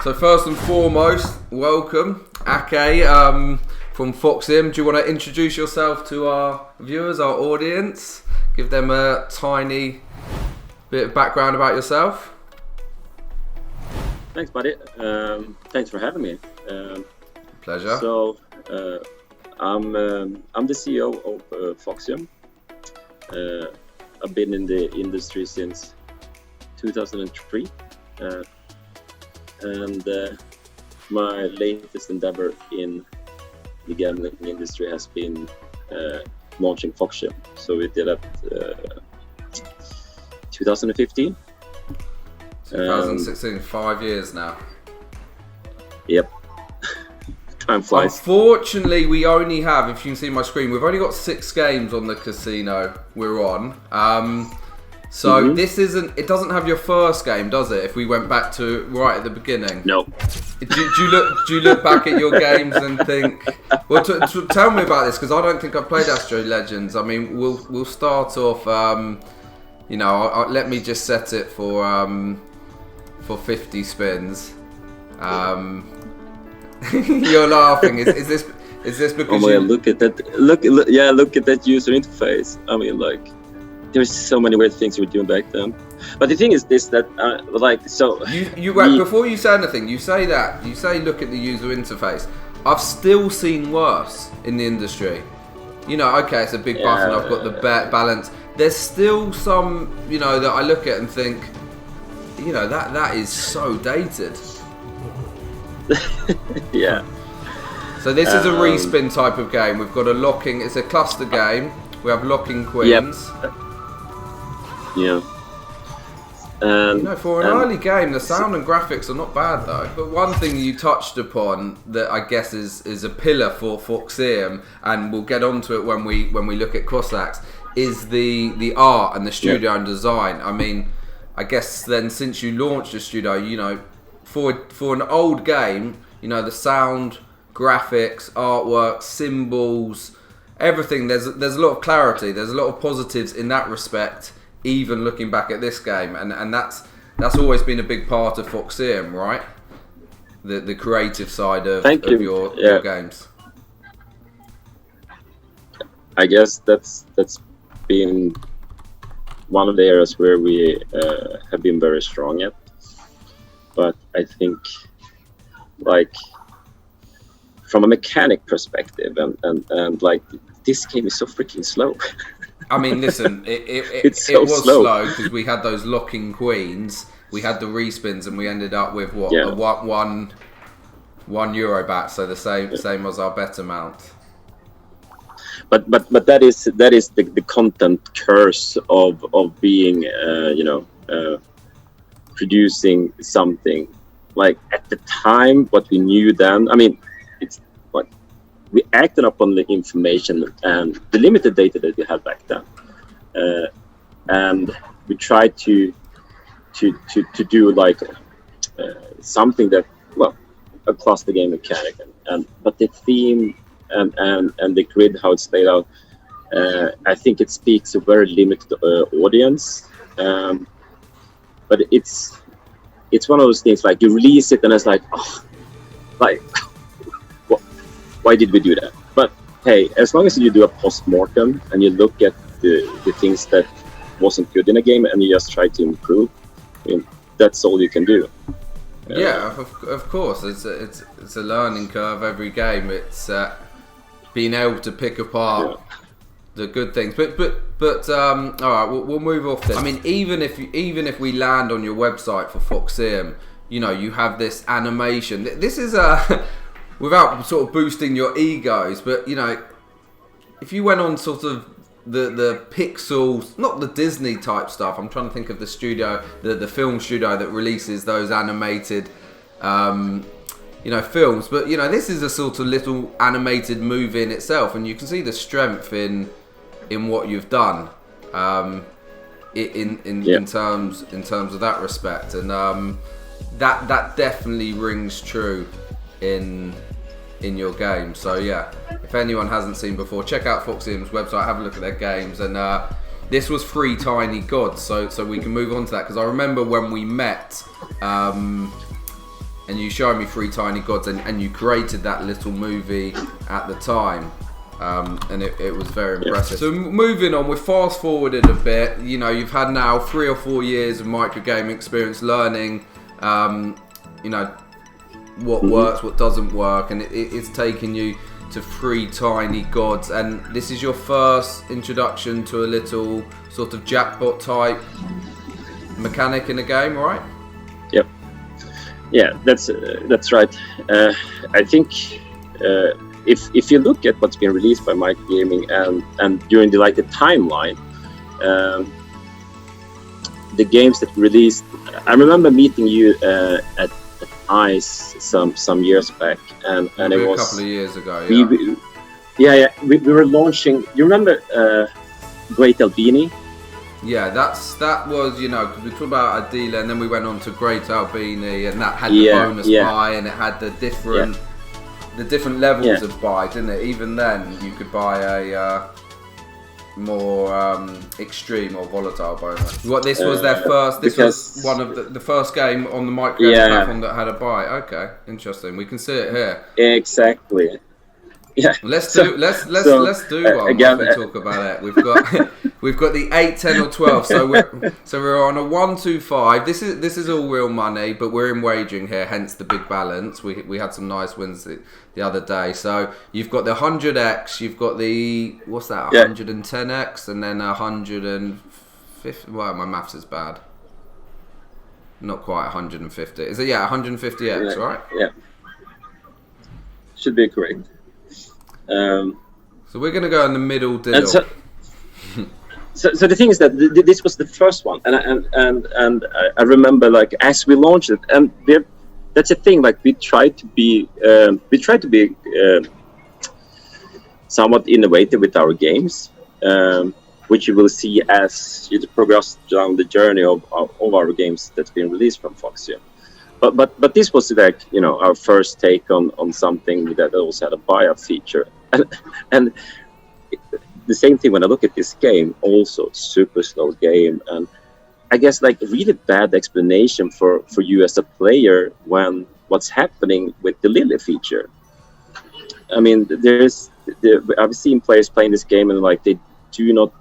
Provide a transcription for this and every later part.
So first and foremost, welcome, Ake from Foxium. Do you want to introduce yourself to our viewers, our audience? Give them a tiny bit of background about yourself. Thanks, buddy. Thanks for having me. Pleasure. So, I'm the CEO of Foxium. I've been in the industry since 2003. And my latest endeavor in the gambling industry has been launching Foxium. So we did that 2015. 2016, 5 years now. Yep. Time flies. Unfortunately, we only have, if you can see my screen, we've only got 6 games on the casino we're on. So this isn't, it doesn't have your first game, does it? If we went back to right at the beginning. No. Do you look back at your games and think, well, tell me about this, because I don't think I've played Astro Legends. I mean, we'll start off, let me just set it for 50 spins. You're laughing. Is this because look at that! Look at that user interface. I mean, like, there's so many weird things we were doing back then. But the thing is this, that before you say anything, you say look at the user interface. I've still seen worse in the industry. Okay, it's a big button. I've got the balance. There's still some, that I look at and think, that is so dated. Yeah. So this is a respin type of game. We've got it's a cluster game. We have locking queens. Yep. Yeah. For an early game, the sound and graphics are not bad though. But one thing you touched upon that I guess is a pillar for Foxium, and we'll get onto it when we look at Cossacks, is the art and the studio and design. I mean, I guess then since you launched the studio, for an old game, the sound, graphics, artwork, symbols, everything, there's a lot of clarity, there's a lot of positives in that respect, even looking back at this game, and that's always been a big part of Foxium, right? The creative side of your games. I guess that's been one of the areas where we have been very strong at. But I think, like, from a mechanic perspective, and like, this game is so freaking slow. I mean, listen, it was slow because we had those locking queens, we had the respins, and we ended up with a one euro bat, so the same as our bet amount. But that is the content curse of being producing something. Like, at the time, what we knew then, I mean, it's like we acted upon the information and the limited data that we had back then, and we tried to do like something that, well, a cluster game mechanic, but the theme and the grid, how it's laid out, I think it speaks to a very limited audience. But it's one of those things, like, you release it and it's like, why did we do that? But hey, as long as you do a post-mortem and you look at the things that wasn't good in a game and you just try to improve, I mean, that's all you can do. Of course, it's a learning curve every game. It's being able to pick apart the good things, but all right, we'll move off this. I mean, even if we land on your website for Foxium, you have this animation. This is without sort of boosting your egos, but if you went on sort of the Pixels, not the Disney type stuff. I'm trying to think of the studio, the film studio that releases those animated films, but this is a sort of little animated movie in itself, and you can see the strength in what you've done in terms of that respect, and that definitely rings true in your game. So yeah, if anyone hasn't seen before, check out Foxium's website, have a look at their games, and this was Free Tiny Gods, so we can move on to that, because I remember when we met, and you showed me Three Tiny Gods, and you created that little movie at the time. And it was very impressive. So moving on, we're fast forwarded a bit. You know, you've had now 3 or 4 years of microgame experience, learning, you know, what works, what doesn't work, and it's taken you to Three Tiny Gods. And this is your first introduction to a little sort of jackpot type mechanic in a game, right? Yep. Yeah, that's right. I think. If you look at what's been released by Microgaming and during the timeline, the games that were released, I remember meeting you at ICE some years back, and it was a couple of years ago. We were launching. You remember Great Albini? Yeah, that was, you know, because we talked about Adila, and then we went on to Great Albini, and that had the bonus buy, and it had the different. The different levels of buy, didn't it? Even then, you could buy a more extreme or volatile bonus. What this was their first. This was one of the first game on the microgame platform that had a buy. Okay, interesting. We can see it here. Exactly. Yeah. Let's do one again, while we talk about it. We've got the 8, 10 or 12. So we're on a 1, 2, 5. This is all real money, but we're in wagering here, hence the big balance. We had some nice wins the other day. So you've got the 100x, you've got the 110x, and then 150. Well, my maths is bad. Not quite 150. Is it 150x, right? Yeah. Should be correct. So we're going to go in the middle diddle. So the thing is that this was the first one, and I remember as we launched it, and that's a thing. We tried to be somewhat innovative with our games, which you will see as you progress down the journey of our games that's been released from Foxium. But this was our first take on something that also had a buy-up feature, and the same thing when I look at this game, also super slow game, and I guess really bad explanation for you as a player when what's happening with the Lily feature. I mean, I've seen players playing this game and they do not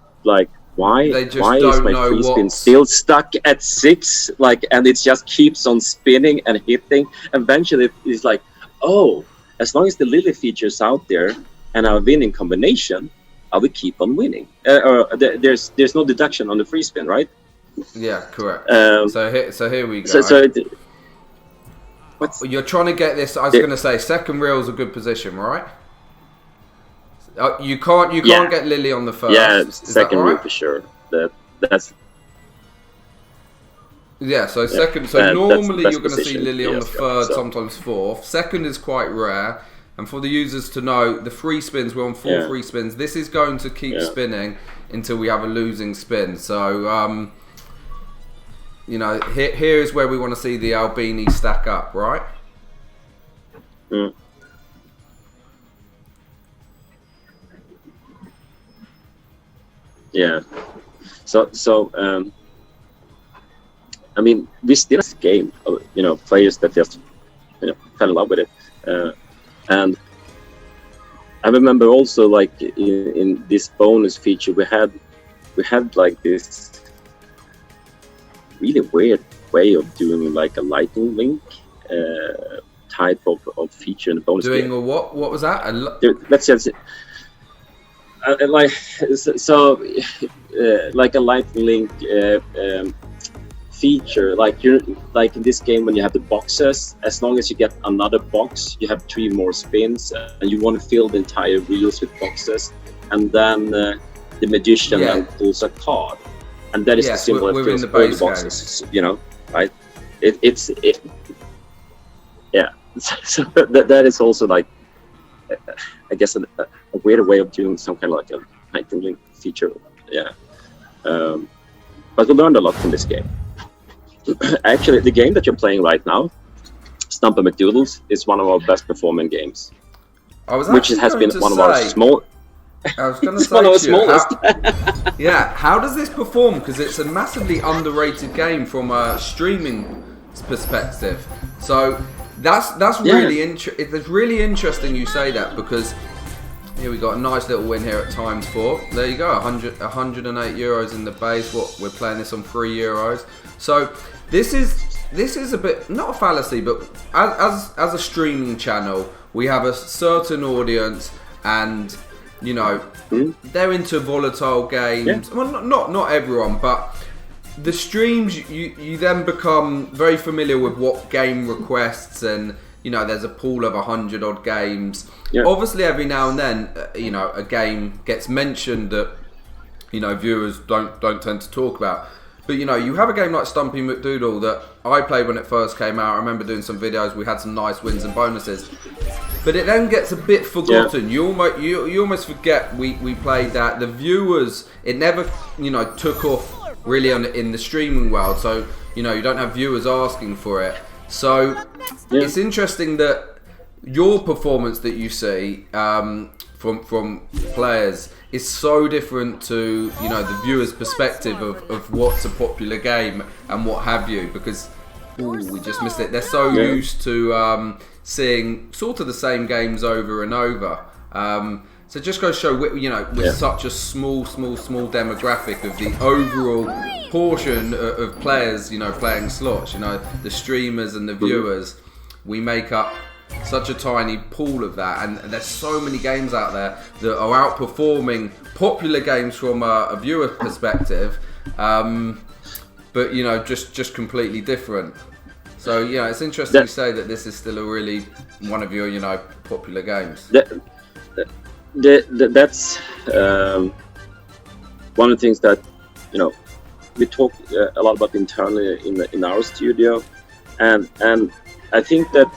why is my free spin still stuck at 6 and it just keeps on spinning and hitting. Eventually it's as long as the Lily feature is out there and our winning combination, I will keep on winning. There's no deduction on the free spin, right? Yeah, correct. So here we go. So you're trying to get this. I was going to say second reel is a good position, right? You can't get Lily on the first. Yeah, is second that reel right? for sure. That's. Yeah, so second. So normally that's you're going to see Lily on the third, sometimes fourth. Second is quite rare. And for the users to know, the free spins, we're on 4 free spins. This is going to keep spinning until we have a losing spin. So, here is where we want to see the Albini stack up, right? Mm. Yeah. So I mean, we still have this game, players that just, fell in love with it. And I remember also in this bonus feature we had this really weird way of doing a lightning link type of feature in the bonus. Doing a what? What was that? Let's just a lightning link feature, in this game when you have the boxes, as long as you get another box, you have 3 more spins, and you want to fill the entire reels with boxes, and then the magician then pulls a card, and that is the symbol that fills all the boxes. Right? So that is also I guess a weird way of doing some kind of a lightning link feature. But we learned a lot from this game. Actually, the game that you're playing right now, Stumpy McDoodles, is one of our best performing games. Which has been one of our small. I was going to say, one of our smallest. How does this perform? Because it's a massively underrated game from a streaming perspective. So That's really it's really interesting you say that, because here we got a nice little win here at ×4. There you go, 108 euros in the base. We're playing this on €3. So this is a bit, not a fallacy, but as a streaming channel, we have a certain audience, and you know they're into volatile games. Yeah. Well, not everyone, but the streams, you then become very familiar with what game requests, and you know there's a pool of 100 odd games. Yeah. Obviously, every now and then, you know, a game gets mentioned that you know viewers don't tend to talk about. But you know, you have a game like Stumpy McDoodle that I played when it first came out. I remember doing some videos. We had some nice wins and bonuses. But it then gets a bit forgotten. Yeah. You almost forget we played that. The viewers, it never took off really in the streaming world. So you know you don't have viewers asking for it. So it's interesting that your performance that you see from players is so different to the viewer's perspective of what's a popular game and what have you, because we just missed it. They're so used to seeing sort of the same games over and over. So it just goes to show with such a small demographic of the overall portion of players playing slots, the streamers and the viewers, we make up such a tiny pool of that, and there's so many games out there that are outperforming popular games from a viewer perspective, but just completely different. So it's interesting to say that this is still a really one of your popular games. That's one of the things that we talk a lot about internally in our studio, and I think that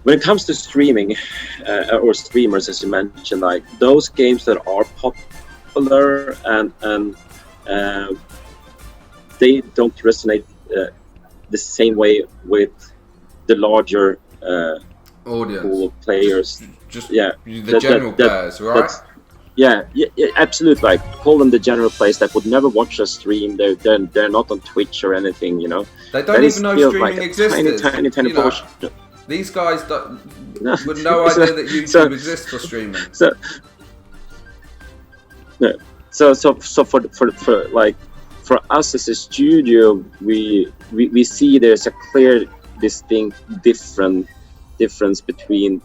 when it comes to streaming or streamers, as you mentioned, like those games that are popular and they don't resonate the same way with the larger audience, pool of players. Just the general players, right? Yeah, absolutely. Like call them the general players that would never watch a stream. They're not on Twitch or anything. They don't even know streaming like exists. Tiny portion. These guys with no idea that YouTube exists for streaming. So for us as a studio, we see there's a clear, distinct difference between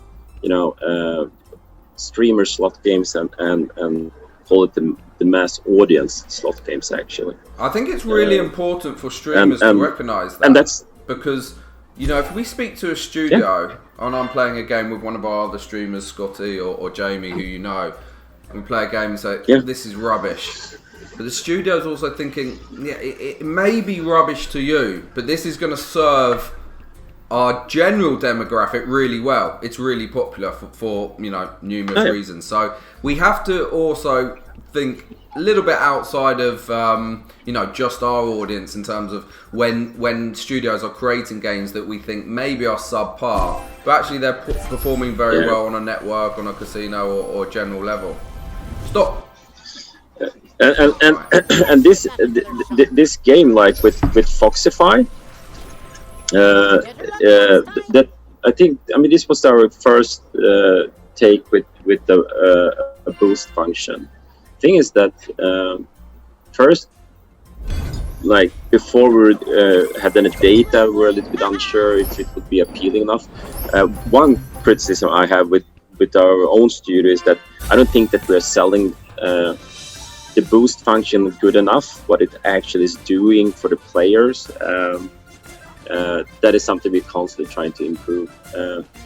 streamer slot games and call it the mass audience slot games. Actually, I think it's really important for streamers to recognize that, and that's because if we speak to a studio and I'm playing a game with one of our other streamers, Scotty or Jamie, who and we play a game and say this is rubbish, but the studio's also thinking it may be rubbish to you, but this is going to serve our general demographic really well. It's really popular for numerous reasons. So we have to also think a little bit outside of just our audience in terms of when studios are creating games that we think maybe are subpar, but actually they're performing very well on a network, on a casino or general level. Stop. And this game, like with Foxify, that this was our first take with a boost function. Thing is that first, like before we had any data, we were a little bit unsure if it would be appealing enough. One criticism I have with our own studio is that I don't think that we're selling the boost function good enough, what it actually is doing for the players. That is something we're constantly trying to improve.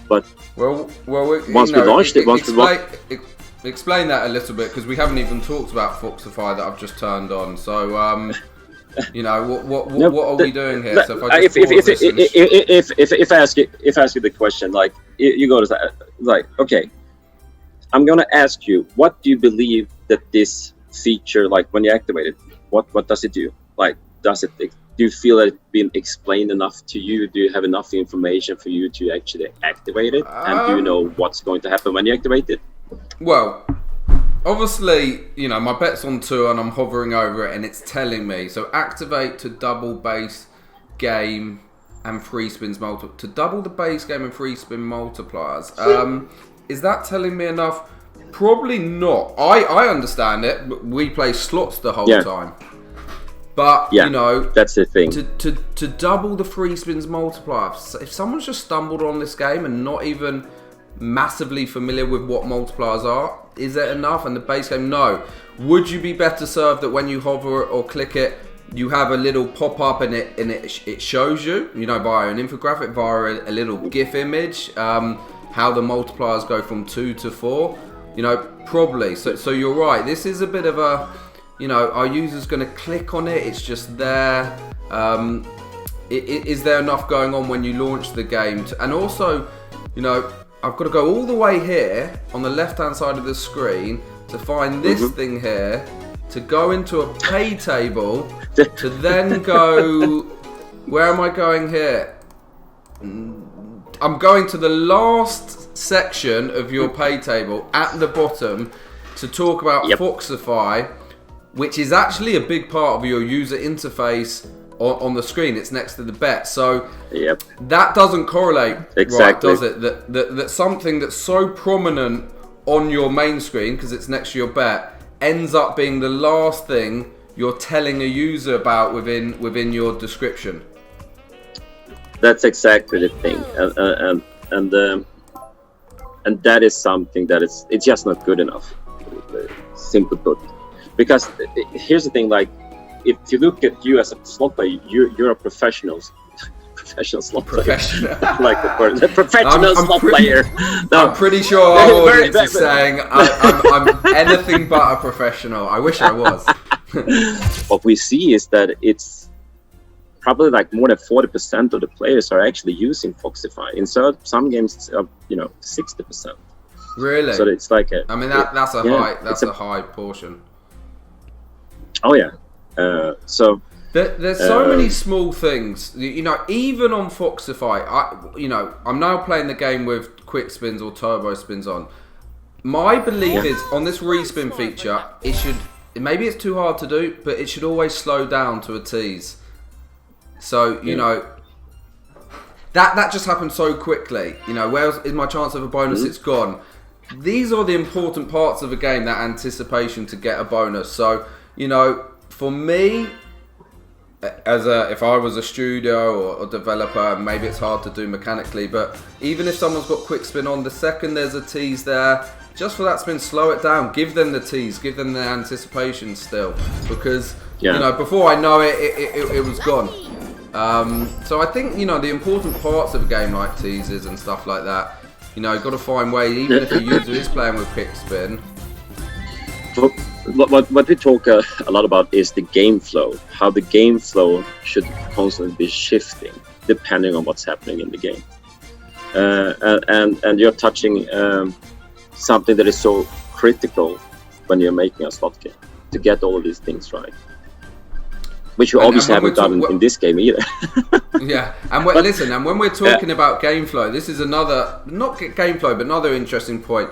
But once we launched it, explain that a little bit, because we haven't even talked about Foxify that I've just turned on. So, what are we doing here? So if I ask you the question, like you go to like, okay, I'm gonna ask you, what do you believe that this feature, like when you activate it, what does it do? Like, do you feel that it's been explained enough to you? Do you have enough information for you to actually activate it? And do you know what's going to happen when you activate it? Well, obviously, my bet's on 2 and I'm hovering over it and it's telling me. So activate to double base game and free spins to double the base game and free spin multipliers. Is that telling me enough? Probably not. I understand it. But we play slots the whole time. But you know, that's the thing. To double the free spins multiplier. If someone's just stumbled on this game and not even massively familiar with what multipliers are, is it enough? And the base game, no. Would you be better served that when you hover or click it, you have a little pop up and it shows you, via an infographic, via a little GIF image, how the multipliers go from 2 to 4? Probably. So you're right. This is a bit of a, our user's going to click on it. It's just there. Is there enough going on when you launch the game? And also, I've got to go all the way here on the left-hand side of the screen to find this thing here, to go into a pay table, to then go... Where am I going here? I'm going to the last section of your pay table at the bottom to talk about Foxify, which is actually a big part of your user interface on the screen. It's next to the bet. So that doesn't correlate, right, does it? That something that's so prominent on your main screen, because it's next to your bet, ends up being the last thing you're telling a user about within your description. That's exactly the thing, and that is something that it's just not good enough. Simply put, because here's the thing: like, if you look at you as a slot player, you're a professional slot player. Like the professional slot player. No. I'm pretty sure our audience is saying I'm anything but a professional. I wish I was. What we see is that it's probably like more than 40% of the players are actually using Foxify. In some games, it's 60%. Really? So it's like that's a high portion. Oh yeah. So there's so many small things. Even on Foxify, I'm now playing the game with quick spins or turbo spins on. My belief is on this respin feature, maybe it's too hard to do, but it should always slow down to a tease. So, that just happened so quickly. Where is my chance of a bonus? It's gone. These are the important parts of a game, that anticipation to get a bonus. So, for me, if I was a studio or developer, maybe it's hard to do mechanically, but even if someone's got quick spin on, the second there's a tease there, just for that spin, slow it down, give them the tease, give them the anticipation still, because before I know it was gone. So I think the important parts of a game like teasers and stuff like that, you've got to find ways, even if a user is playing with quick spin. What we talk a lot about is the game flow, how the game flow should constantly be shifting depending on what's happening in the game. And you're touching something that is so critical when you're making a slot game, to get all of these things right. Which you obviously haven't done in this game either. Yeah, and when we're talking about game flow, this is another, not game flow, but another interesting point.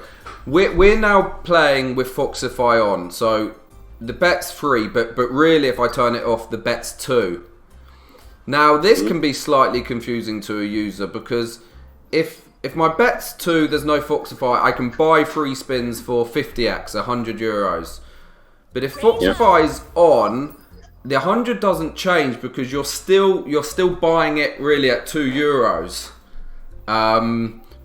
We're now playing with Foxify on, so the bet's free, but really if I turn it off, the bet's 2. Now this can be slightly confusing to a user, because if my bet's 2, there's no Foxify, I can buy free spins for 50x, €100. But if Foxify's on, the 100 doesn't change, because you're still buying it really at €2.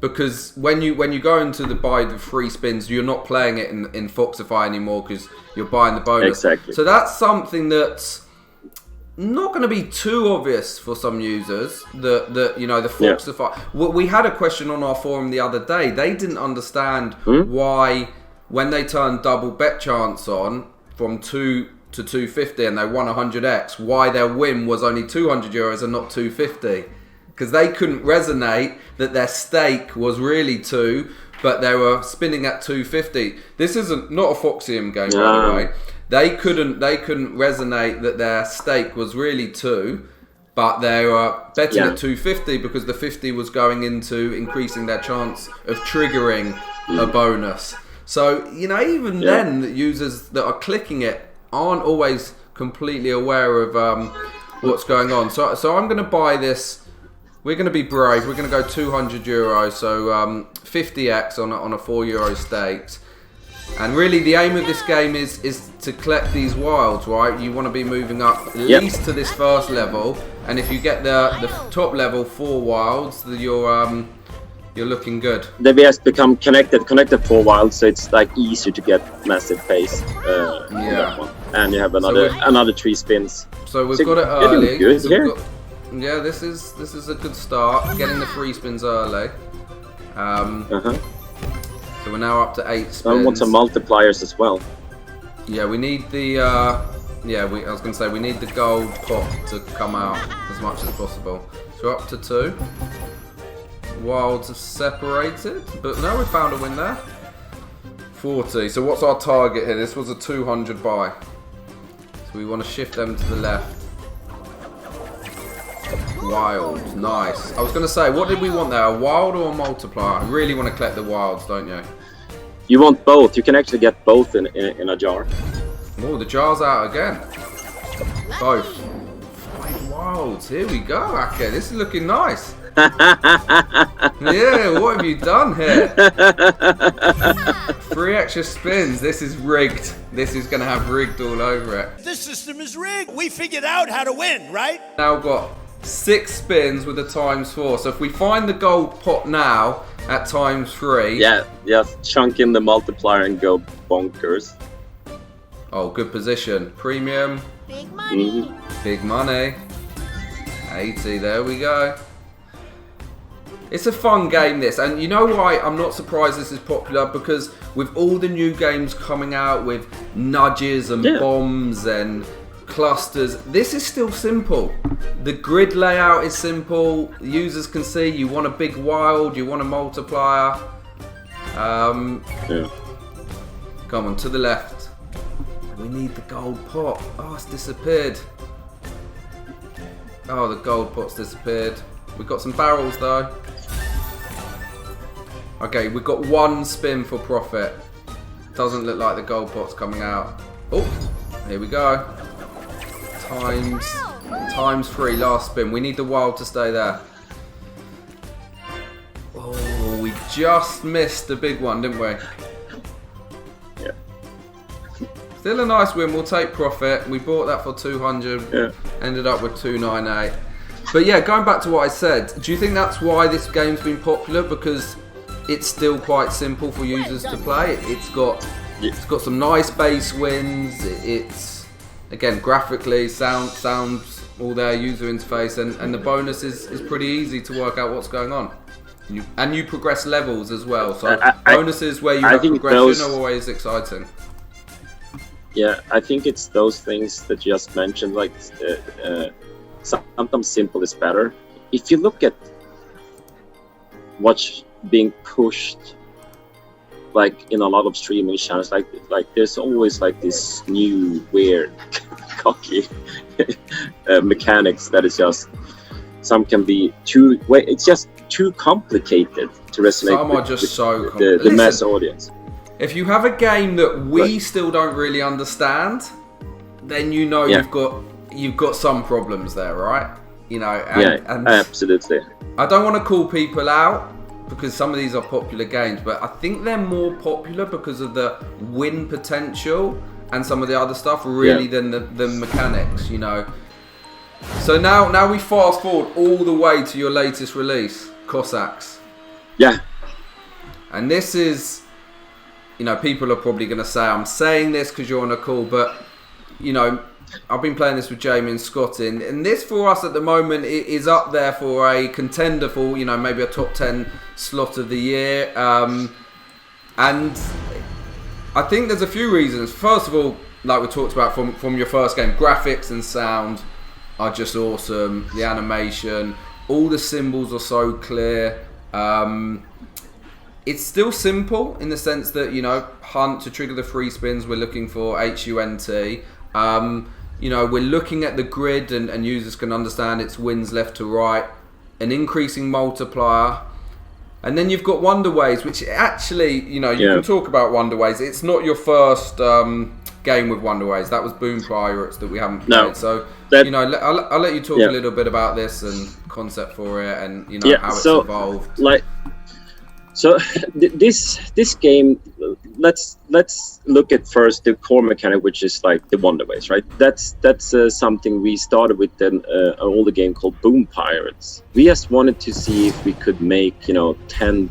Because when you go into buy the free spins, you're not playing it in Foxify anymore, because you're buying the bonus. Exactly. So that's something that's not going to be too obvious for some users. The Foxify. Well, we had a question on our forum the other day. They didn't understand why, when they turned double bet chance on from 2 to 250 and they won 100x, why their win was only €200 and not 250. Because they couldn't resonate that their stake was really 2, but they were spinning at 250. This isn't not a Foxium game, by the way. They couldn't resonate that their stake was really 2, but they were betting at 250 because the 50 was going into increasing their chance of triggering a bonus. So even then, the users that are clicking it aren't always completely aware of what's going on. So I'm going to buy this We're going to be brave. We're going to go €200, so 50x on a €4 stakes. And really, the aim of this game is to collect these wilds, right? You want to be moving up at least to this first level, and if you get the top level 4 wilds, you're looking good. The VS become connected 4 wilds, so it's like easier to get massive pace. That one. And you have another 3 spins. So we've got it early. Good here. Yeah, this is a good start. Getting the 3 spins early. So we're now up to 8 spins. I want some multipliers as well. Yeah, we need the. I was going to say we need the gold pot to come out as much as possible. So we're up to 2. Wilds have separated, but no, we found a win there. 40. So what's our target here? This was a 200 buy. So we want to shift them to the left. Wild, nice. I was going to say, what did we want there? A wild or a multiplier? I really want to collect the wilds, don't you? You want both. You can actually get both in a jar. Oh, the jar's out again. Both. 5 wilds. Here we go, Ake. This is looking nice. Yeah, what have you done here? 3 extra spins. This is rigged. This is going to have rigged all over it. This system is rigged. We figured out how to win, right? Now got 6 spins with a ×4. So if we find the gold pot now at ×3. Yeah, just chunk in the multiplier and go bonkers. Oh, good position. Premium. Big money. Big money. 80. There we go. It's a fun game, this, and you know why I'm not surprised this is popular? Because with all the new games coming out with nudges and bombs and clusters, this is still simple. The grid layout is simple. Users can see you want a big wild, you want a multiplier. Come on, to the left. We need the gold pot. Oh, it's disappeared. Oh, the gold pot's disappeared. We've got some barrels though. Okay, we've got 1 spin for profit. Doesn't look like the gold pot's coming out. Oh, here we go. ×3, last spin. We need the wild to stay there. Oh, we just missed the big one, didn't we? Yeah. Still a nice win. We'll take profit. We bought that for 200. Yeah. Ended up with 298. But yeah, going back to what I said, do you think that's why this game's been popular? Because it's still quite simple for users to play. It's got some nice base wins. It's again graphically, sounds all there, user interface, and the bonus is pretty easy to work out what's going on. You progress levels as well. So bonuses where you have progression are always exciting. Yeah, I think it's those things that you just mentioned. Like sometimes simple is better. If you look at what's being pushed, like in a lot of streaming channels, like there's always like this new weird cocky mechanics that is just, some can be it's just too complicated to resonate. Some are just so complicated. The mass audience. If you have a game that we still don't really understand, then you know you've got some problems there, right? You know, and absolutely. I don't want to call people out because some of these are popular games, but I think they're more popular because of the win potential and some of the other stuff really than the mechanics, you know. So now we fast forward all the way to your latest release, Cossacks. Yeah. And this is, you know, people are probably going to say I'm saying this because you're on a call, but, you know, I've been playing this with Jamie and Scott and this for us at the moment is up there for a contender for, you know, maybe a top 10 slot of the year. And I think there's a few reasons. First of all, like we talked about from your first game, graphics and sound are just awesome. The animation, all the symbols are so clear. It's still simple in the sense that, you know, hunt to trigger the free spins, we're looking for HUNT. You know, we're looking at the grid and users can understand its wins left to right, an increasing multiplier. And then you've got Wonder Ways, which actually, you know, you can talk about Wonder Ways. It's not your first game with Wonder Ways. That was Boom Pirates that we haven't played. So, you know, I'll let you talk a little bit about this and concept for it, and how it's evolved. So this game, let's look at first the core mechanic, which is like the Wonderways, right? That's something we started with an older game called Boom Pirates. We just wanted to see if we could make 10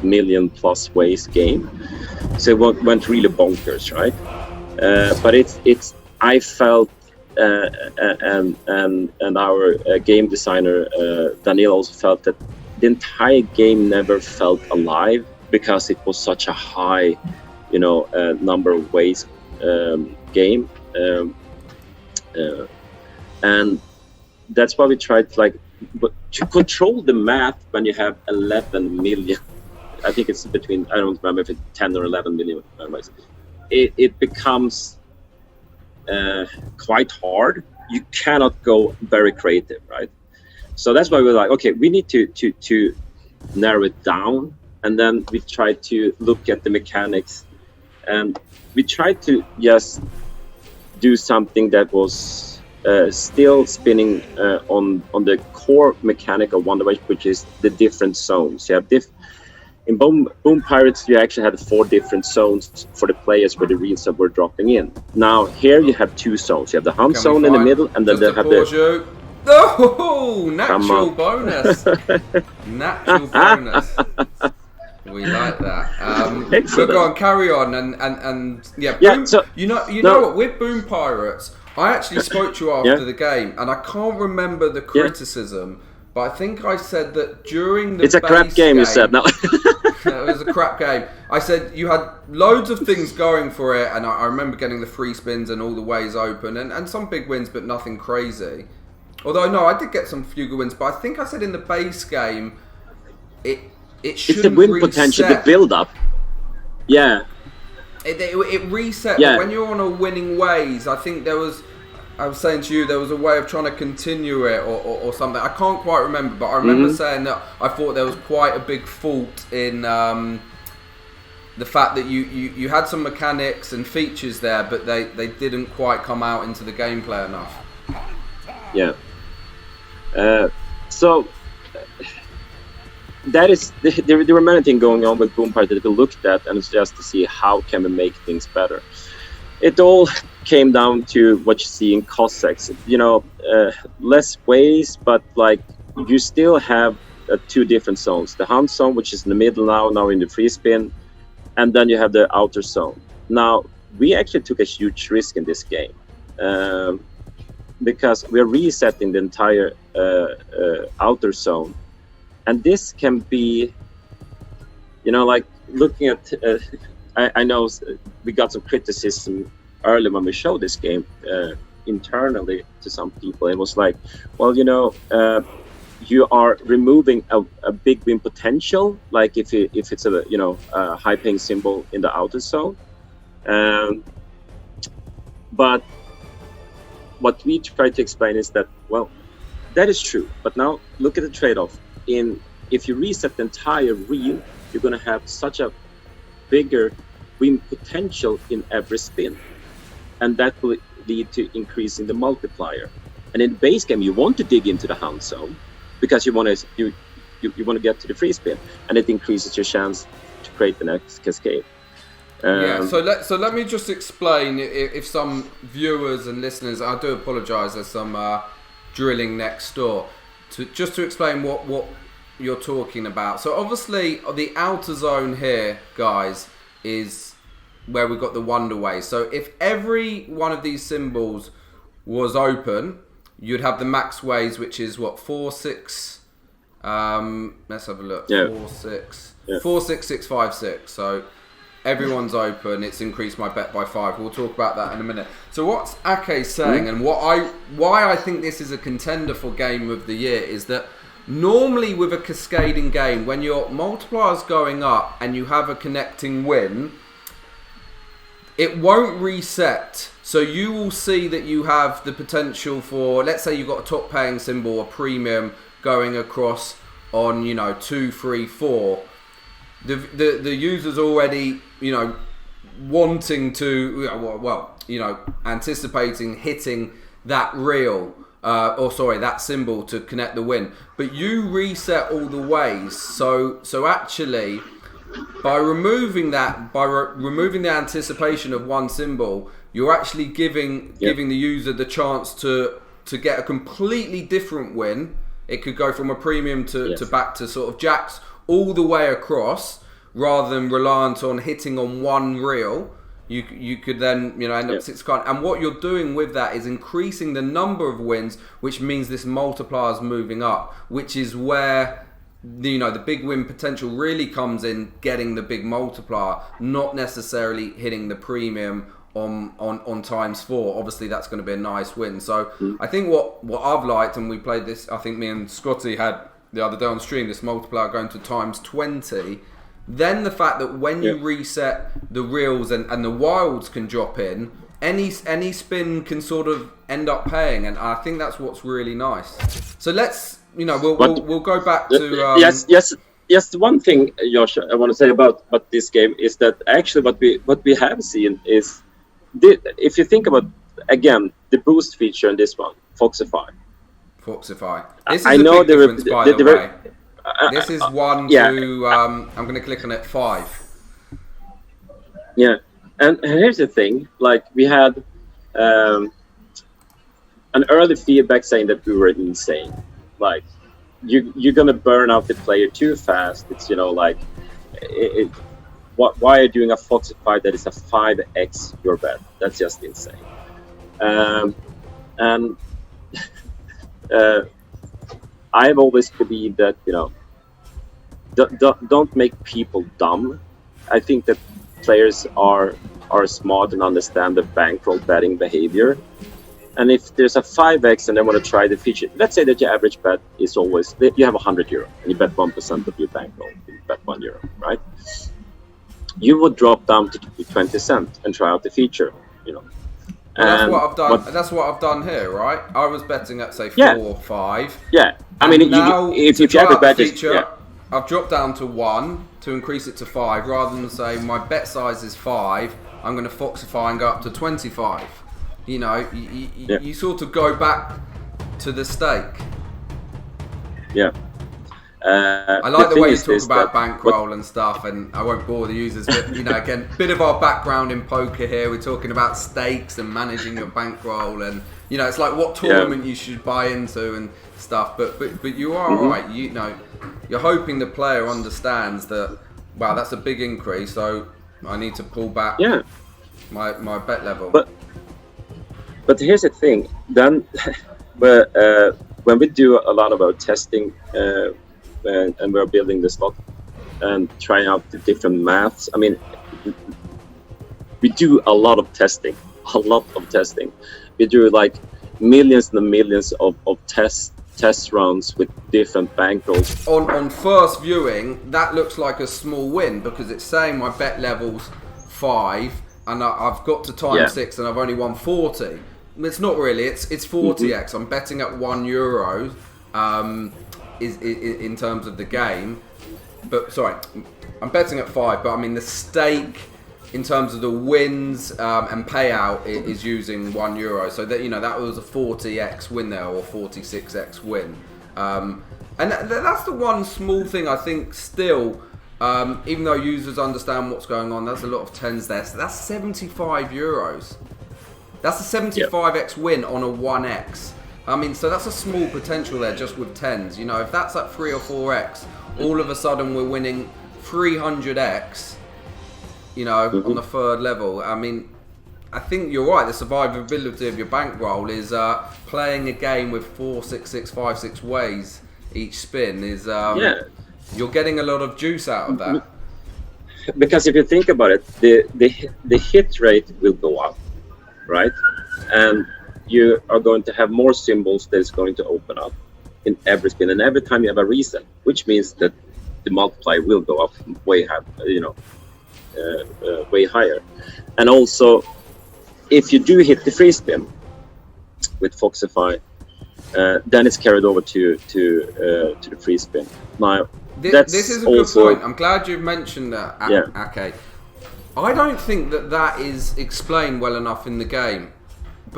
million plus ways game. So it went really bonkers, right? But it's I felt and our game designer Daniel also felt that the entire game never felt alive because it was such a high, number of ways game, and that's why we tried to control the math when you have 11 million. I think it's between, I don't remember if it's 10 or 11 million ways. It becomes quite hard. You cannot go very creative, right? So that's why we're like, okay, we need to narrow it down, and then we try to look at the mechanics, and we tried to just do something that was still spinning on the core mechanic of Wonderway, which is the different zones. You have in Boom Pirates, you actually had 4 different zones for the players where the reels were dropping in. Now here you have 2 zones. You have the hunt zone in the middle, and then they have the. Oh, natural bonus. Natural bonus. We like that. But go on, carry on, and yeah. Boom, so, you know what? With Boom Pirates, I actually spoke to you after the game, and I can't remember the criticism, but I think I said that during the it's a crap game. You said no. It was a crap game. I said you had loads of things going for it, and I remember getting the free spins and all the ways open, and some big wins, but nothing crazy. Although, no, I did get some few good wins, but I think I said in the base game, it shouldn't. It's the win potential, the build-up. Yeah. It reset, but when you're on a winning ways, I think I was saying to you, there was a way of trying to continue it or something. I can't quite remember, but I remember saying that I thought there was quite a big fault in the fact that you had some mechanics and features there, but they didn't quite come out into the gameplay enough. Yeah. So that is there were many things going on with Boom Pirates that we looked at, and it's just to see how can we make things better. It all came down to what you see in Cossacks. Less ways, but you still have 2 different zones. The hunt zone, which is in the middle now in the free spin, and then you have the outer zone. Now we actually took a huge risk in this game. Because we're resetting the entire outer zone, and this can be, looking at. I know we got some criticism early when we showed this game internally to some people. It was like, well, you are removing a big win potential, like if it's a high paying symbol in the outer zone, but. What we try to explain is that, well, that is true. But now look at the trade-off. If you reset the entire reel, you're going to have such a bigger win potential in every spin, and that will lead to increasing the multiplier. And in the base game, you want to dig into the hunt zone because you want to get to the free spin, and it increases your chance to create the next cascade. So let me just explain, if some viewers and listeners, I do apologise, there's some drilling next door, to explain what you're talking about. So obviously the outer zone here, guys, is where we've got the Wonderway. So if every one of these symbols was open, you'd have the max ways, which is 4, 6. Let's have a look. 4, 6, 4, 6, 6, 5, 6. So everyone's open. It's increased my bet by 5. We'll talk about that in a minute. So what's Ake saying, and why I think this is a contender for Game of the Year, is that normally with a cascading game, when your multiplier's going up and you have a connecting win, it won't reset. So you will see that you have the potential for, let's say you've got a top paying symbol, a premium going across on 2, 3, 4. The user's already, wanting to, anticipating hitting that reel. that symbol to connect the win. But you reset all the ways. So actually, by removing that, removing the anticipation of one symbol, you're actually giving the user the chance to get a completely different win. It could go from a premium to back to sort of jacks all the way across, rather than reliant on hitting on one reel. You could then end up 6 cards. And what you're doing with that is increasing the number of wins, which means this multiplier is moving up, which is where the big win potential really comes in, getting the big multiplier, not necessarily hitting the premium on times 4. Obviously that's going to be a nice win. So I think what I've liked, and we played this, I think me and Scotty had the other day on stream, this multiplier going to times 20. Then the fact that when you reset the reels and the wilds can drop in, any spin can sort of end up paying, and I think that's what's really nice. So let's we'll go back to yes. One thing, Josh, I want to say about this game is that actually what we have seen is, if you think about again the boost feature in this one, Foxify. This is a big difference, by the way. This is 1 to, I'm going to click on it, 5. Yeah, and here's the thing, like we had an early feedback saying that we were insane. Like, you're going to burn out the player too fast. It's, why are you doing a Foxify that is a 5x your bet? That's just insane. And I've always believed that don't make people dumb. I think that players are smart and understand the bankroll betting behavior. And if there's a 5x and they want to try the feature, let's say that your average bet is always, you have €100 and you bet 1% of your bankroll, you bet €1, right? You would drop down to 20 cents and try out the feature, Well, that's what I've done. That's what I've done here, right? I was betting at say 4 or 5. Yeah, I mean, if you have a bet, I've dropped down to 1 to increase it to 5, rather than say my bet size is 5. I'm going to Foxify and go up to 25. You sort of go back to the stake. Yeah. I like the way you talk about bankroll and stuff, and I won't bore the users, but again, bit of our background in poker here. We're talking about stakes and managing your bankroll, and it's like what tournament you should buy into and stuff. But you are right. You're hoping the player understands that. Wow, that's a big increase, so I need to pull back. My bet level. But here's the thing. Then, when we do a lot of our testing. And we're building the slot and trying out the different maths. I mean, we do a lot of testing. We do like millions and millions of test rounds with different bankrolls. On first viewing, that looks like a small win because it's saying my bet level's 5 and I've got to time 6 and I've only won 40. It's not really. It's 40x. I'm betting at €1. Is in terms of the game, but sorry, I'm betting at 5. But I mean the stake in terms of the wins and payout is using €1. So that that was a 40x win there, or 46x win. And that's the one small thing I think still. Even though users understand what's going on, there's a lot of tens there. So that's €75. That's a 75x win on a 1x. I mean, so that's a small potential there just with tens. If that's at 3 or 4x, all of a sudden we're winning 300x, on the third level. I mean, I think you're right. The survivability of your bankroll is playing a game with 4, 6, 6, 5, 6 ways each spin is you're getting a lot of juice out of that. Because if you think about it, the hit rate will go up, right? And you are going to have more symbols that is going to open up in every spin, and every time you have a reset, which means that the multiplier will go up way high, way higher. And also, if you do hit the free spin with Foxify, then it's carried over to the free spin. Now, this is a good point. I'm glad you've mentioned that. Okay, I don't think that is explained well enough in the game.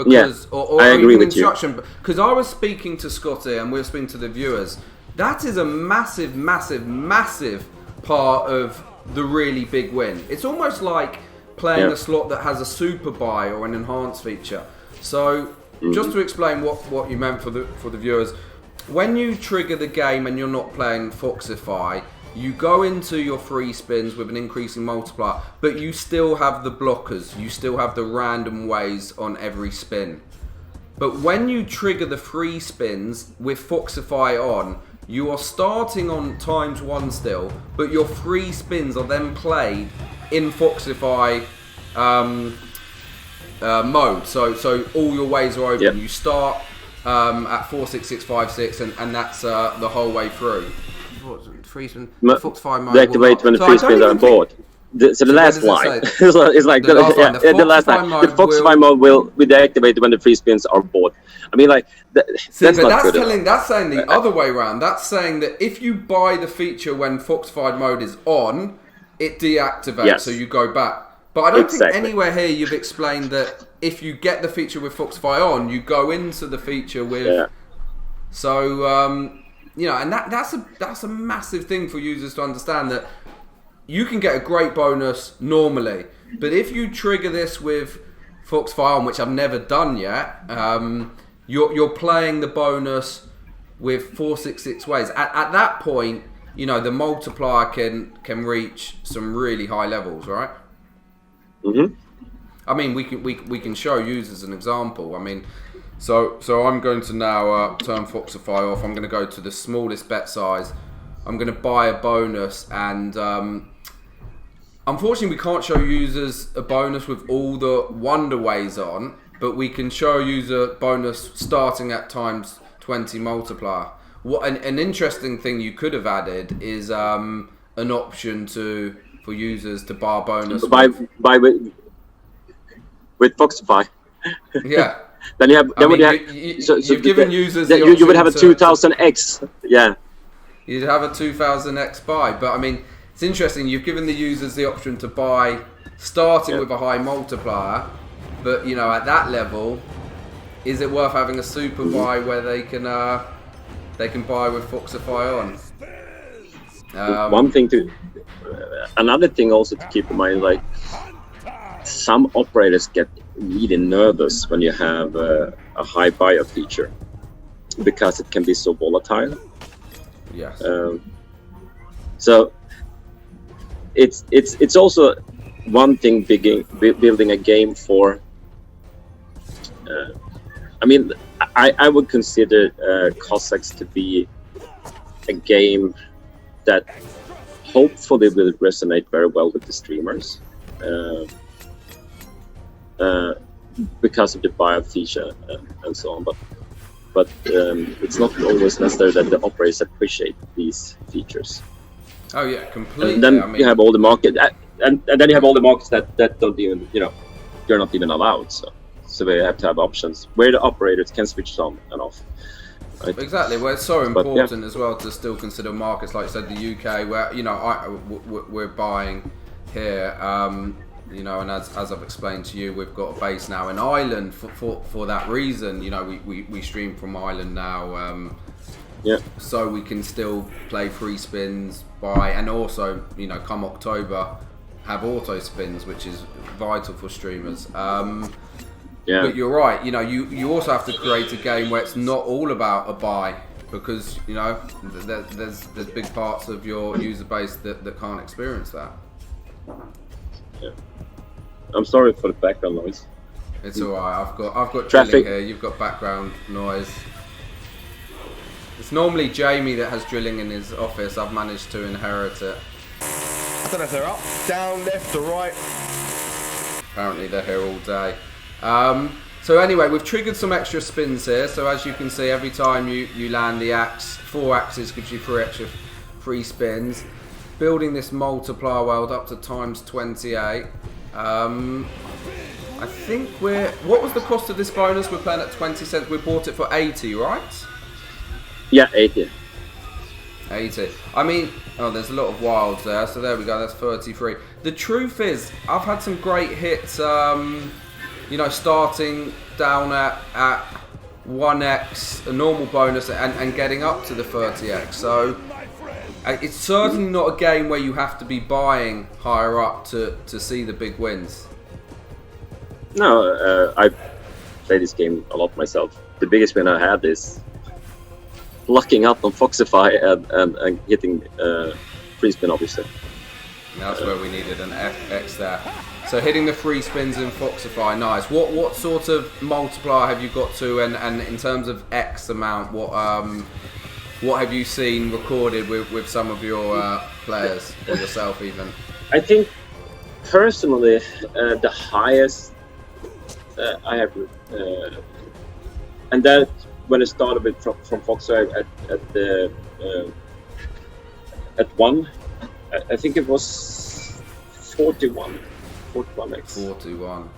because or I agree even with you. instruction. Because I was speaking to Scotty and we were speaking to the viewers. That is a massive, massive, massive part of the really big win. It's almost like playing a slot that has a super buy or an enhanced feature. So just to explain what you meant for the viewers, when you trigger the game and you're not playing Foxify, you go into your free spins with an increasing multiplier, but you still have the blockers. You still have the random ways on every spin. But when you trigger the free spins with Foxify on, you are starting on ×1 still, but your free spins are then played in Foxify mode. So all your ways are open. Yep. You start at 46656, and that's the whole way through. Free spin, Foxify mode. Deactivate when the free spins are on board. So the last line. It's like the last line. The Foxify mode will be deactivated when the free spins are bored. I mean, like that's saying the other way around. That's saying that if you buy the feature when Foxify mode is on, it deactivates, so you go back. But I don't think anywhere here you've explained that if you get the feature with Foxify on, you go into the feature with. Yeah. So and that's a massive thing for users to understand, that you can get a great bonus normally, but if you trigger this with Foxify on, which I've never done yet, you're playing the bonus with 466 ways. At that point, the multiplier can reach some really high levels, right? Mm-hmm. I mean, we can show users an example. I mean, so I'm going to now turn Foxify off. I'm going to go to the smallest bet size. I'm going to buy a bonus, and unfortunately, we can't show users a bonus with all the wonder ways on, but we can show a user bonus starting at ×20 multiplier. What an interesting thing you could have added is an option for users to bar bonus with Foxify. Yeah. Then you have. You've given users. You would have a 2000x. Yeah. You'd have a 2000x buy, but I mean, it's interesting. You've given the users the option to buy starting with a high multiplier, but at that level, is it worth having a super buy where they can buy with Foxify on? Another thing also to keep in mind, like some operators get really nervous when you have a high buyer feature because it can be so volatile. Yes. So it's also one thing building a game for. I would consider Cossacks to be a game that hopefully will resonate very well with the streamers, because of the buy feature and so on. But it's not always necessary that the operators appreciate these features. Oh yeah, completely. And then you have all the market, and then you have all the markets that don't even, you're not even allowed. So they have to have options where the operators can switch on and off. Right? Exactly. Well, it's so important as well to still consider markets like, said, the UK, where we're buying here. And as I've explained to you, we've got a base now in Ireland for that reason. We stream from Ireland now. So we can still play free spins and also, come October, have auto spins, which is vital for streamers. But you're right. You also have to create a game where it's not all about a buy, because there's big parts of your user base that can't experience that. Yeah. I'm sorry for the background noise. It's alright. I've got traffic drilling here. You've got background noise. It's normally Jamie that has drilling in his office. I've managed to inherit it. I don't know if they're up, down, left, or right. Apparently they're here all day. So anyway, we've triggered some extra spins here. So as you can see, every time you land the axe, 4 axes gives you 3 extra free spins. Building this multiplier world up to ×28. I think what was the cost of this bonus? We're playing at 20 cents. We bought it for 80, right? Yeah, 80. 80. I mean, there's a lot of wilds there. So there we go. That's 33. The truth is, I've had some great hits starting down at 1x, a normal bonus, and getting up to the 30x. So it's certainly not a game where you have to be buying higher up to see the big wins. No, I played this game a lot myself. The biggest win I had is lucking out on Foxify and hitting free spin, obviously. That's where we needed an X there. So hitting the free spins in Foxify, nice. What sort of multiplier have you got to, and in terms of X amount, what have you seen recorded with some of your players, or yourself even? I think personally the highest I have, and that when I started with from Foxify at 1, I think it was 41x. 41.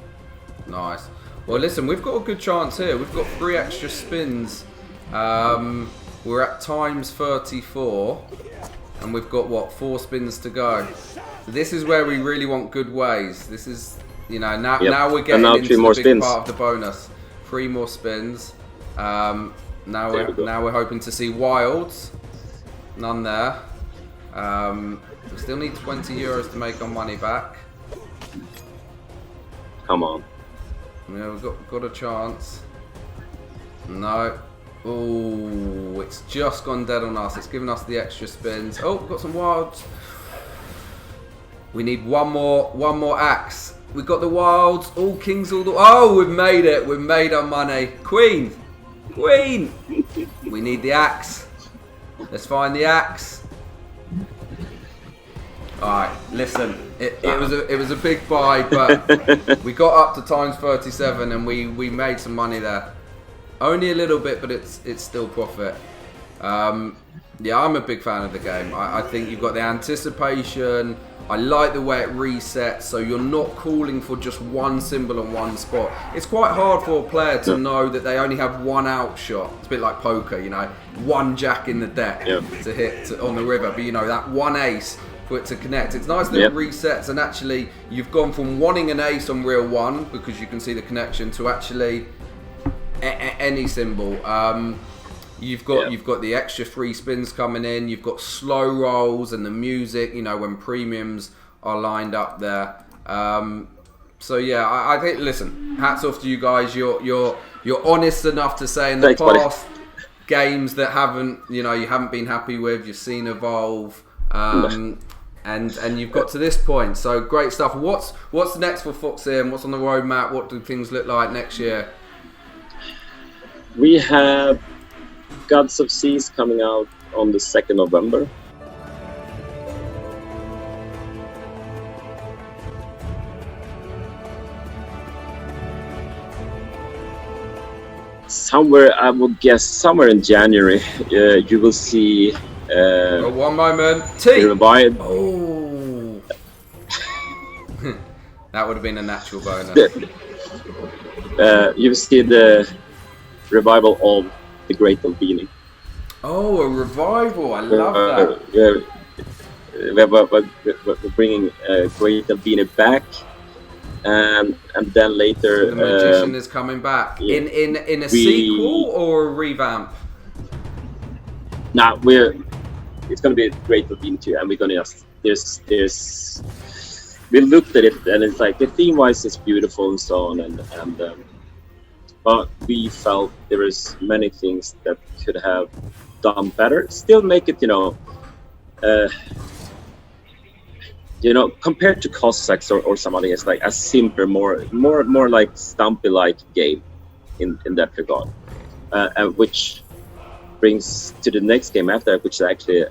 Nice. Well, listen, we've got a good chance here. We've got 3 extra spins. We're at times 34, and we've got 4 spins to go. So this is where we really want good ways. This is, now we're getting into the big spins. part of the bonus. 3 more spins. Now we're hoping to see wilds. None there. We still need 20 euros to make our money back. Come on. Yeah, we've got a chance. No. Oh, it's just gone dead on us. It's given us the extra spins. Oh, we've got some wilds. We need one more axe. We've got the wilds. All kings, all the... Oh, we've made it. We've made our money. Queen. We need the axe. Let's find the axe. Alright, listen, it was a big buy, but we got up to times 37 and we made some money there. Only a little bit, but it's still profit. Yeah, I'm a big fan of the game. I think you've got the anticipation. I like the way it resets, so you're not calling for just one symbol on one spot. It's quite hard for a player to know that they only have one out shot. It's a bit like poker, one jack in the deck to hit on the river, but that one ace for it to connect. It's nice that it resets, and actually you've gone from wanting an ace on reel 1 because you can see the connection to actually any symbol. You've got the extra free spins coming in. You've got slow rolls and the music. When premiums are lined up there. So yeah, I think. Listen, hats off to you guys. You're honest enough to say in the past games that you haven't been happy with. You've seen evolve. And you've got to this point, so great stuff. What's next for Foxium? What's on the roadmap? What do things look like next year? We have Gods of Seas coming out on the 2nd November. I would guess somewhere in January, you will see. One moment. Revive. Oh, that would have been a natural bonus. You see the revival of the Great Albini. Oh, a revival! I love that. We're bringing Great Albini back, and then later the Magician is coming back in a sequel or a revamp. It's going to be a Great Albini 2, and we're going to there's we looked at it, and it's like the theme wise it's beautiful and so on, and but we felt there was many things that could have done better. Still make it compared to Cossacks or somebody, it's like a simpler, more like Stumpy like game in that regard, which brings to the next game after, which is actually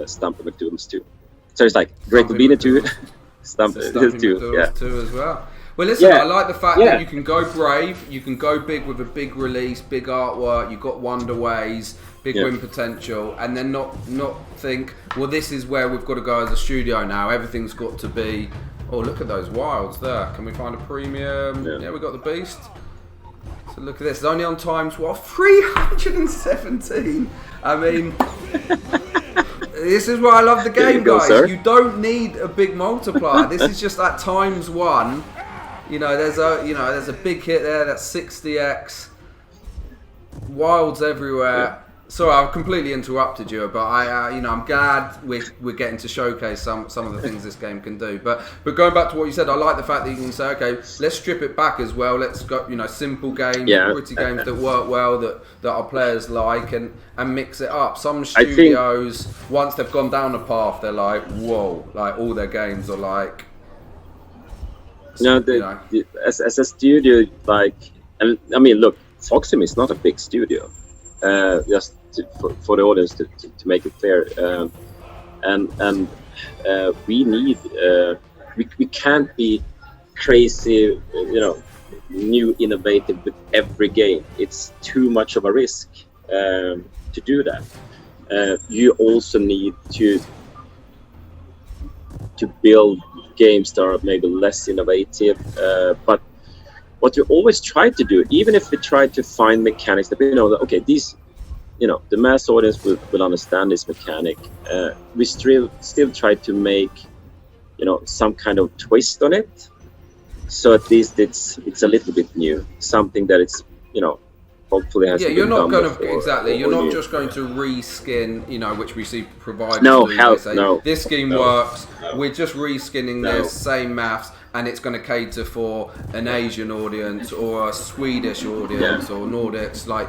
Stumpy McDoodles 2. So it's like Great Albini 2, Stumpy McDoodles 2 as well. Well, listen, I like the fact that you can go brave, you can go big with a big release, big artwork, you've got wonder ways, big win potential, and then not think, well, this is where we've got to go as a studio now. Everything's got to be, oh, look at those wilds there. Can we find a premium? Yeah, we got the beast. So look at this. It's only on times 317. I mean, this is why I love the game, guys. You don't need a big multiplier. This is just that times 1. there's a big hit there. That's 60x. Wilds everywhere. Sorry, I've completely interrupted you, but I'm glad we're getting to showcase some of the things this game can do. But going back to what you said, I like the fact that you can say, okay, let's strip it back as well. Let's go, simple games, pretty games that work well, that our players like, and mix it up. Some studios, once they've gone down a path, they're like, whoa, like all their games are like. As a studio, like, and I mean, look, Foxium is not a big studio. Just for the audience to make it clear, and we need we can't be crazy, new innovative with every game. It's too much of a risk to do that. You also need to build games that are maybe less innovative, but what you always try to do, even if we try to find mechanics that we know that, okay, these, the mass audience will understand this mechanic, we still try to make, some kind of twist on it. So at least it's a little bit new, something that it's, hopefully has you're not going to exactly. You're not new. Just going to reskin, which we see providers. No, do. no. This scheme works. We're just reskinning this same maths, and it's going to cater for an Asian audience or a Swedish audience or Nordics. Like,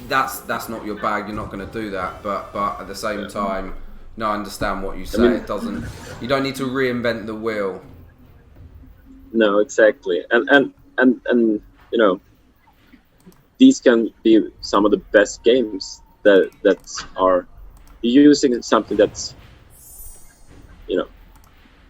that's not your bag. You're not going to do that. But at the same time, no, I understand what you say. It doesn't. You don't need to reinvent the wheel. No, exactly, and these can be some of the best games that are using something that's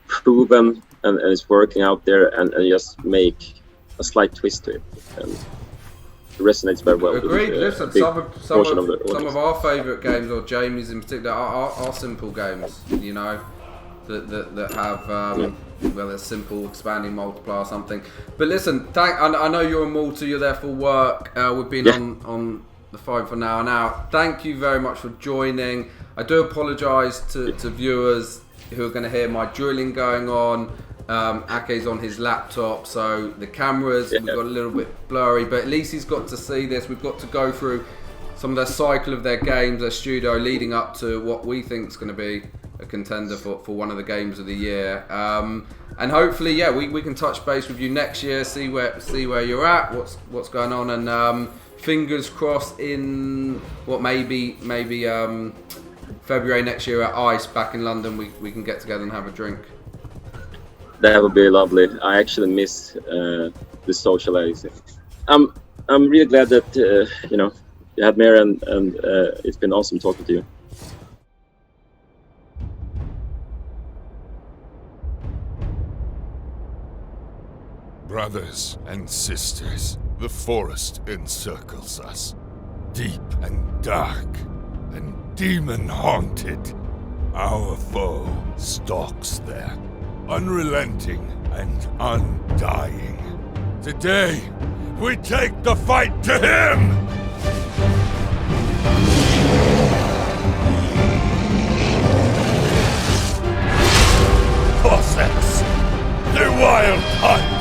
proven and is working out there, and just make a slight twist to it, and it resonates very well. Agreed. With, Listen, some of our favourite games, or Jamie's in particular, are simple games. That have they're simple, expanding multiplier or something. But listen, I know you're in Malta, you're there for work. We've been on the phone for now. Now, thank you very much for joining. I do apologise to viewers who are going to hear my drilling going on. Ake's on his laptop, so the cameras we've got a little bit blurry, but at least he's got to see this. We've got to go through some of their cycle of their games, their studio, leading up to what we think is going to be a contender for one of the games of the year. And hopefully, we can touch base with you next year, see where you're at, what's going on, and fingers crossed in maybe February next year at ICE back in London, we can get together and have a drink. That would be lovely. I actually miss the socializing. I'm really glad that you had me, and it's been awesome talking to you. Brothers and sisters, the forest encircles us. Deep and dark and demon-haunted. Our foe stalks there, unrelenting and undying. Today, we take the fight to him! Cossacks The Wild Hunt!